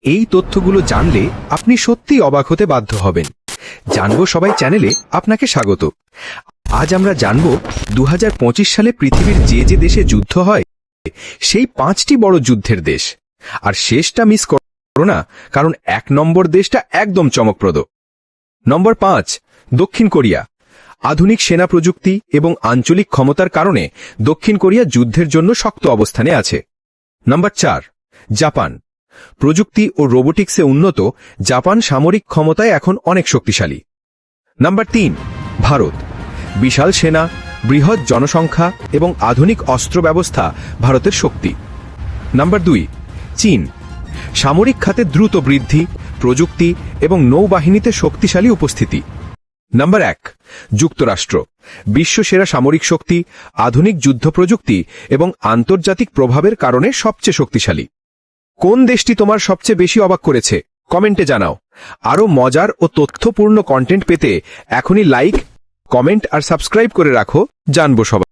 এই তথ্যগুলো জানলে আপনি সত্যিই অবাক হতে বাধ্য হবেন। জানবো সবাই চ্যানেলে আপনাকে স্বাগত। আজ আমরা জানব 2025 সালে পৃথিবীর যে যে দেশে যুদ্ধ হয় সেই 5টি বড় যুদ্ধের দেশ। আর শেষটা মিস করো না, কারণ 1 নম্বর দেশটা একদম চমকপ্রদ। নম্বর 5, দক্ষিণ কোরিয়া। আধুনিক সেনা প্রযুক্তি এবং আঞ্চলিক ক্ষমতার কারণে দক্ষিণ কোরিয়া যুদ্ধের জন্য শক্ত অবস্থানে আছে। নম্বর 4, জাপান। প্রযুক্তি ও রোবোটিক্সে উন্নত জাপান সামরিক ক্ষমতায় এখন অনেক শক্তিশালী। নম্বর 3, ভারত। বিশাল সেনা, বৃহৎ জনসংখ্যা এবং আধুনিক অস্ত্র ব্যবস্থা ভারতের শক্তি। নম্বর 2, চীন। সামরিক খাতে দ্রুত বৃদ্ধি, প্রযুক্তি এবং নৌবাহিনীতে শক্তিশালী উপস্থিতি। নম্বর 1, যুক্তরাষ্ট্র। বিশ্বসেরা সামরিক শক্তি, আধুনিক যুদ্ধ প্রযুক্তি এবং আন্তর্জাতিক প্রভাবের কারণে সবচেয়ে শক্তিশালী। কোন দেশটি তোমার সবচেয়ে বেশি অবাক করেছে কমেন্টে জানাও। আরও মজার ও তথ্যপূর্ণ কন্টেন্ট পেতে এখনই লাইক, কমেন্ট আর সাবস্ক্রাইব করে রাখো। জানবো সবাই।